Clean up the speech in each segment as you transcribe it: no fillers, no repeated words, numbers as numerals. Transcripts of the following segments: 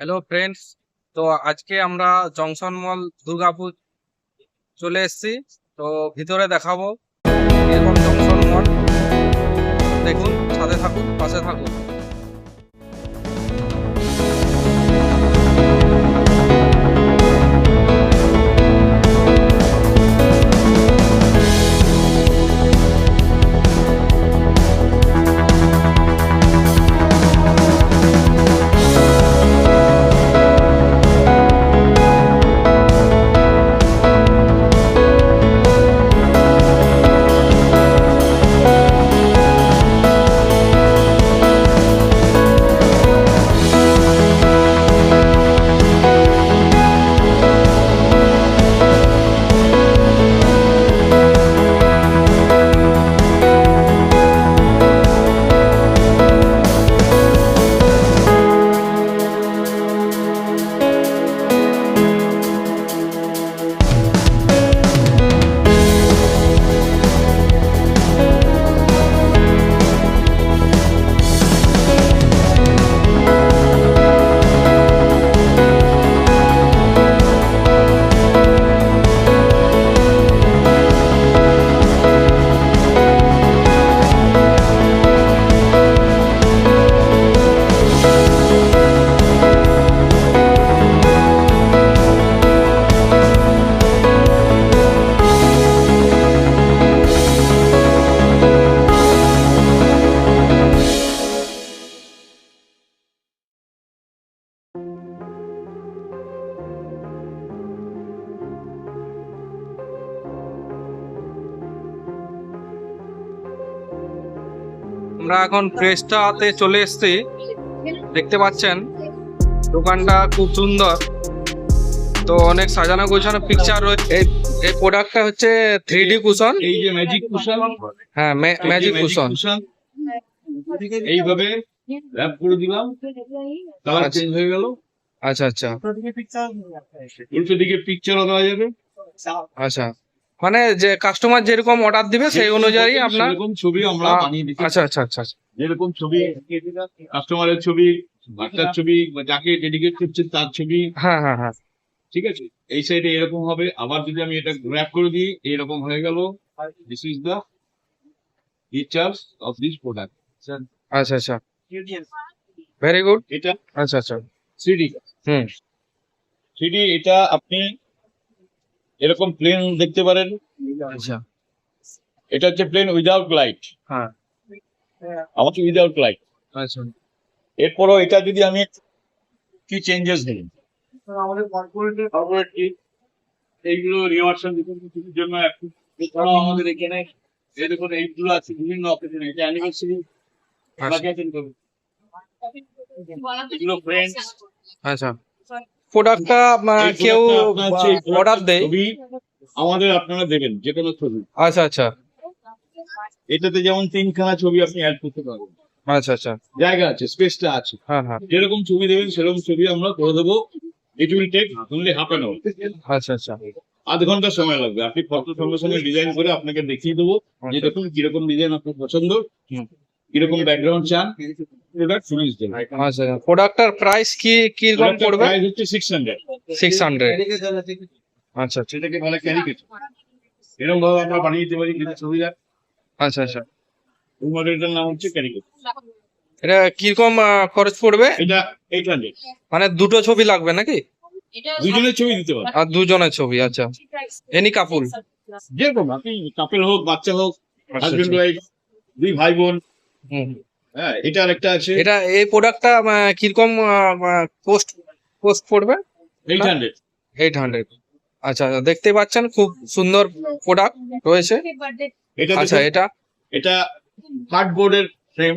Hello friends. তো আজকে আমরা জংশন মল দুর্গাপুর চলে এসেছি। তো ভিতরে দেখাবো এরকম জংশন মল। দেখুন, সাথে থাকুন, পাশে থাকুন। আমরা এখন প্রেসটাতে চলে এসেছি। দেখতে পাচ্ছেন দোকানটা খুব সুন্দর। তো অনেক সাজানো গোছানো পিকচার রয়েছে। এই প্রোডাক্টটা হচ্ছে 3D কুশন। এই যে ম্যাজিক কুশন, হ্যাঁ, ম্যাজিক কুশন। এইভাবে র‍্যাপ করে দিলাম, কালার আচ্ছা। চেঞ্জ হয়ে গেল। আচ্ছা আচ্ছা উল্টো দিকে পিকচারও দেওয়া যাবে। আচ্ছা, মানে যে কাস্টমার যেরকম অর্ডার দিবে সেই অনুযায়ী আপনার সেরকম ছবি আমরা বানিয়ে দিচ্ছি। আচ্ছা আচ্ছা আচ্ছা আচ্ছা। যেরকম ছবি, কাস্টমারের ছবি, বাচ্চার ছবি, বা যাকে ডেডিকেট করছেন তার ছবি। হ্যাঁ হ্যাঁ হ্যাঁ। ঠিক আছে, এই সাইডে এরকম হবে। আবার যদি আমি এটা র‍্যাপ করে দিই, এরকম হয়ে গেল। This is the features of this product. আচ্ছা আচ্ছা, ভেরি গুড। এটা আচ্ছা আচ্ছা। 3D। হুম। 3D এটা আপনি এরকম প্লেন দেখতে পারেন। আচ্ছা। এটা হচ্ছে প্লেন উইদাউট লাইট, হ্যাঁ। আমার উইদাউট লাইট। আচ্ছা। এরপরও এটা যদি আমি কি চেঞ্জেস দিই, আমাদের কর্পোরেট কি এইগুলো রিওয়ার্শন কিছুর জন্য এছাড়াও আমাদের এখানে এই দেখুন এইগুলো আছে বিভিন্ন অকেশনে। এটা অ্যানিভার্সারি এগুলো ফ্রেন্ডস। আচ্ছা, প্রোডাক্টটা কেউ অর্ডার দেয়, ছবি আমাদের আপনারা দেবেন যে কোনো ছবি। আচ্ছা আচ্ছা এটাতে যেমন 3খানা ছবি আপনি অ্যাড করতে পারবেন, আচ্ছা আচ্ছা। জায়গা আছে, স্পেসটা আছে। হ্যাঁ হ্যাঁ। যেরকম ছবি দেবেন সেরকম ছবি আমরা করে দেবো। It will take only half an hour, আচ্ছা আচ্ছা। আধ ঘন্টা সময় লাগবে। আপনি ফটো সঙ্গে সঙ্গে ডিজাইন করে আপনাকে দেখিয়ে দেবো যে দেখুন কিরকম ডিজাইন আপনার পছন্দ, হুম। কিরকম ব্যাকগ্রাউন্ড চান, প্রোডাক্ট ফিনিশ দেবেন। আচ্ছা, প্রোডাক্টটার প্রাইস কি রকম পড়বে? প্রাইস হচ্ছে 600। 600। আচ্ছা আচ্ছা সেটাকে ভালো ক্যারি করতে এরকম ভাবে আমরা বানিয়ে দিতে পারি যেটা সুবিধা। আচ্ছা আচ্ছা। এই মডেলটার নাম হচ্ছে ক্যারিকেট। এটা কিরকম খরচ পড়বে? এটা 800। মানে দুটো ছবি লাগবে নাকি? দুজনের ছবি দিতে পারেন। আর দুজনের ছবি। আচ্ছা, এনি কাপল, যেরকম আপনি কাপল হোক, বাচ্চা হোক, আচ্ছা, হাজবেন্ড আচ্ছা। ওয়াইফ, দুই ভাই বোন। হুম। হ্যাঁ, এটা আরেকটা আছে এটা এই প্রোডাক্টটা কিরকম পোস্ট পড়বে? 800। 800। আচ্ছা, দেখতে পাচ্ছেন খুব সুন্দর প্রোডাক্ট রয়েছে। এটা আচ্ছা, দেখুন, এটা এটা কার্ডবোর্ডের ফ্রেম,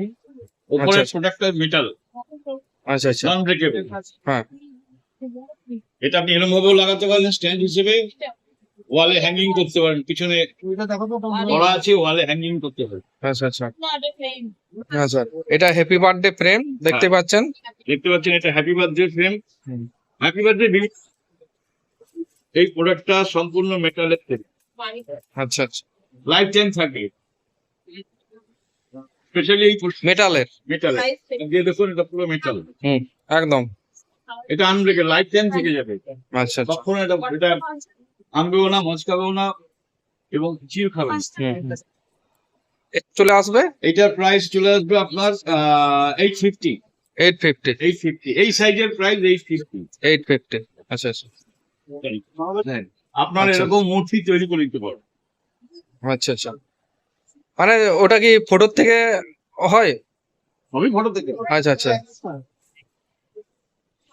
উপরে আচ্ছা। প্রোডাক্টটা মেটাল, আচ্ছা আচ্ছা। নন ব্রেকেবল। হ্যাঁ। এটা আপনি এরকম ভাবেও লাগাতে পারেন স্ট্যান্ড হিসেবে, ওয়ালে হ্যাঙ্গিং করতে পারেন। পিছনে করা আছে, ওয়ালে হ্যাঙ্গিং করতে পারেন। আচ্ছা আচ্ছা আচ্ছা। এটা হ্যাপি বার্থডে ফ্রেম দেখতে হ্যাঁ। পাচ্ছেন। দেখতে পাচ্ছেন এটা হ্যাপি বার্থডে ফ্রেম। হুম। Happy birthday. এই প্রোডাক্টটা সম্পূর্ণ মেটালের তৈরি, আচ্ছা আচ্ছা। লাইফ টাইম থাকবে। স্পেশালি এই মেটালের। মেটাল দিয়ে দেখুন, এটা পুরো মেটাল। হুম, একদম। এটা আনব্রেকের, লাইফ টাইম থেকে যাবে। আচ্ছা আচ্ছা। কখনো এটা এটা আনবেও না, মচকাবেও না এবং চির খাবেন। চলে আসবে এটার প্রাইস চলে আসবে আপনার 850। 850। এই সাইজের প্রাইস 850। 850। আচ্ছা আচ্ছা আপনার আচ্ছা। এরকম মূর্তি তৈরি করে দিতে পারবেন। আচ্ছা আচ্ছা, মানে ওটা কি ফটোর থেকে হয়? আমি ফটো থেকে আচ্ছা আচ্ছা,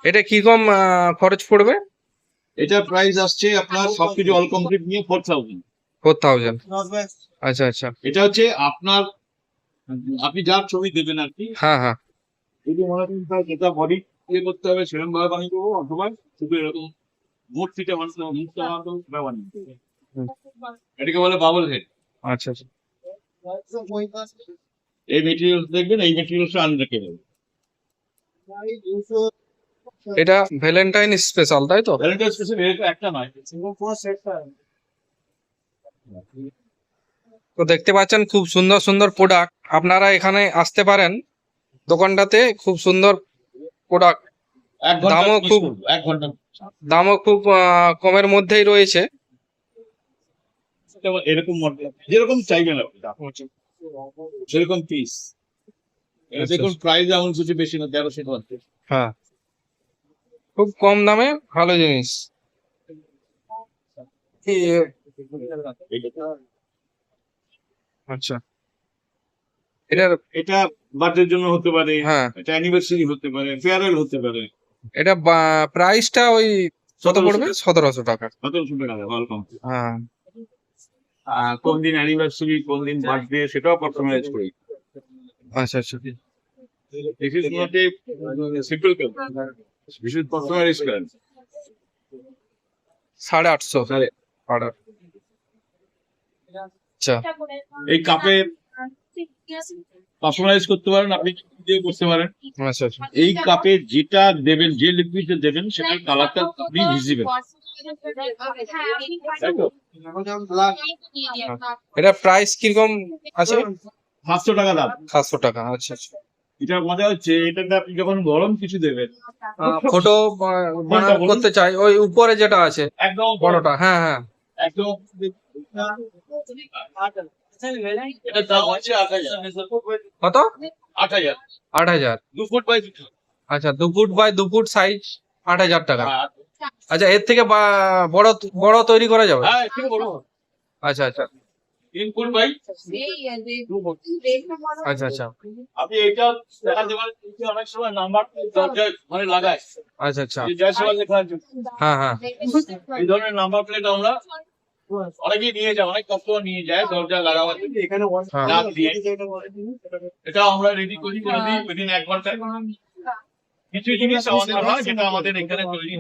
এটা কিরকম খরচ পড়বে? এটার প্রাইস আসছে আপনার সবকিছু অল কমপ্লিট নিয়ে 4000। 4000। আচ্ছা আচ্ছা। এটা হচ্ছে আপনার, আপনি যার ছবি দেবেন আর কি, হ্যাঁ হ্যাঁ। যদি মনে করেন তার যেটা বডি ইয়ে করতে হবে সেরকম ভাবে বানিয়ে দেবো, অথবা শুধু এরকম মূর্তিটা বানাতে হবে, মুখটা বানাতে হবে, সেটা বানিয়ে দেবো। এটাকে বলে বাবল হেড। আচ্ছা আচ্ছা। এই মেটেরিয়ালস দেখবেন, এই মেটেরিয়ালস আনব্রেকেবল। এটা ভ্যালেন্টাইন স্পেশাল, তাই তো? ভ্যালেন্টাইন স্পেশাল এটা একটা নয়। তো দেখতে পাচ্ছেন খুব সুন্দর সুন্দর প্রোডাক্ট, আপনারা এখানে আসতে পারেন দোকানটাতে, খুব সুন্দর প্রোডাক্ট, এক ঘন্টা দামও miss খুব- করবো, 1 ঘন্টা। দামও খুব কমের মধ্যেই রয়েছে। যেমন এরকম মডেল যেরকম চাইবেন আপনি সেরকম পিস। আচ্ছা, দেখুন প্রাইস এমন কিছু বেশি না, 1350। হ্যাঁ, খুব কম দামে ভালো জিনিস। আচ্ছা, এটার এটা বার্থডের জন্য হতে পারে, হ্যাঁ, এটা অ্যানিভার্সারি হতে পারে, ফেয়ারওয়েল হতে পারে। এটা প্রাইসটা ওই কত পড়বে? 1700 টাকা। 1700 টাকা ওয়েলকাম। হ্যাঁ। কোন দিন অ্যানিভার্সারি, কোন দিন বার্থডে, সেটাও পার্সোনালাইজ করি। আচ্ছা আচ্ছা। This is not a simple code. This is personalized code. 850 order. আচ্ছা, এই কাপে পার্সোনালাইজ করতে পারেন, আপনি দিয়ে করতে পারেন। আচ্ছা আচ্ছা। এই কাপে যেটা দেবেন, যে লিকুইডটা দেবেন, সেটার কালারটা আপনি ভিজিবেল। এটা প্রাইস কিরকম আছে? 700 টাকা দাম। 700 টাকা। আচ্ছা আচ্ছা। এটা মজা হচ্ছে, এটাতে আপনি যখন গরম কিছু দেবেন, ফটো করতে চাই, ওই উপরে যেটা আছে একদম বড়টা, হ্যাঁ হ্যাঁ। একদম। এটার দাম হচ্ছে 8000। কত? 8000। 8000। 2 ফুট বাই 2 ফুট। আচ্ছা, 2 ফুট বাই 2 ফুট সাইজ, 8000 টাকা। আচ্ছা, এর থেকে বড় বড় তৈরি করা যাবে? হ্যাঁ, ঠিক বড়। আচ্ছা আচ্ছা। 3 ফুট বাই 2 ফুট। আচ্ছা আচ্ছা। আপনি এটা দেখা যাবে অনেক সময় নাম্বার দরজায় মানে লাগায়, আচ্ছা আচ্ছা। যে জয় সবাই লেখা আছে, হ্যাঁ হ্যাঁ। এই ধরনের নাম্বার প্লেট আমরা অনেকেই নিয়ে যায়, অনেক কাস্টমার নিয়ে যায় দরজায় লাগাবার জন্য। এখানে হ্যাঁ। লাগ দিয়ে এটা আমরা রেডি করে দিই উইদিন 1 ঘন্টায়। কিছু জিনিস আমাদের হয় যেটা আমাদের এখানে তৈরি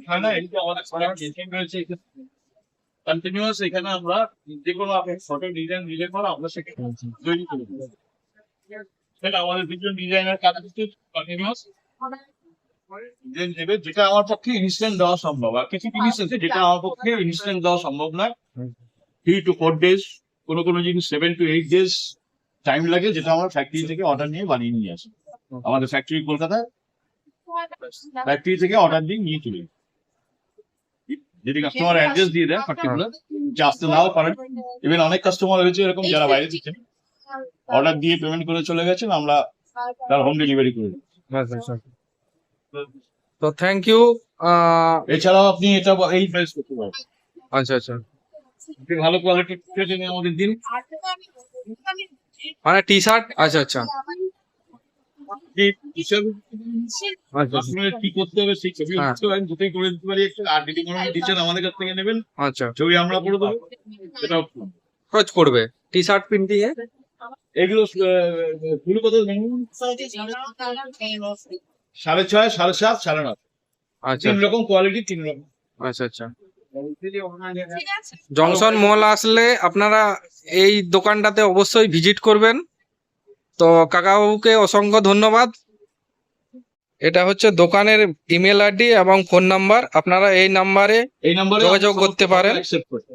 হয় না, এটা আমাদের মেশিন রয়েছে কন্টিনিউয়াস। এখানে আমরা যে কোনো ফটো ডিজাইন দিলে পর আমরা সেখানে তৈরি করে দিই। সেটা আমাদের ভিডিও ডিজাইনার কাজ করতে কন্টিনিউয়াস ডিজাইন দেবে, যেটা আমার পক্ষে ইনস্ট্যান্ট দেওয়া সম্ভব। আর কিছু জিনিস আছে যেটা আমার পক্ষে ইনস্ট্যান্ট দেওয়া সম্ভব নয়, 3 to 4 days, কোনো জিনিস 7 to 8 days টাইম লাগে, যেটা আমরা ফ্যাক্টরি থেকে অর্ডার নিয়ে বানিয়ে নিয়ে আসি। আমাদের ফ্যাক্টরি কলকাতায়, ফ্যাক্টরি থেকে অর্ডার দিয়ে নিয়ে চলে যাই। যদি কাস্টমার অ্যাড্রেস দিয়ে দেয় পার্টিকুলার, যে আসতে নাও পারেন। ইভেন অনেক কাস্টমার হয়েছে এরকম যারা বাইরে দিচ্ছেন, অর্ডার দিয়ে পেমেন্ট করে চলে গেছেন, আমরা তার হোম ডেলিভারি করে দিই। আচ্ছা আচ্ছা। তো থ্যাংক ইউ। এছাড়াও আপনি এটা এই প্রাইস করতে পারেন। আচ্ছা আচ্ছা, একটু ভালো কোয়ালিটির আমাদের দিন। মানে টি শার্ট। আচ্ছা আচ্ছা। যে হিসাবে আচ্ছা আপনার কি করতে হবে সেই ছবি হ্যাঁ। উঠতে পারেন, দুটোই করে দিতে পারি। আর যদি কোনো টিচার আমাদের কাছ থেকে নেবেন, আচ্ছা। ছবি আমরা করে দেবো, সেটাও খরচ পড়বে টি শার্ট প্রিন্টিং এ? এগুলো ফুল কত মিনিমাম 6.5, 7.5, 9.5। আচ্ছা 3 রকম কোয়ালিটি, 3 রকম। আচ্ছা আচ্ছা। জংশন মল আসলে আপনারা এই দোকানটাতে অবশ্যই ভিজিট করবেন। তো কাকাবাবুকে অসংখ্য ধন্যবাদ। এটা হচ্ছে দোকানের ইমেল আইডি এবং ফোন নাম্বার, আপনারা এই নাম্বারে এই নম্বরে যোগাযোগ করতে পারেন। অ্যাকসেপ্ট করতে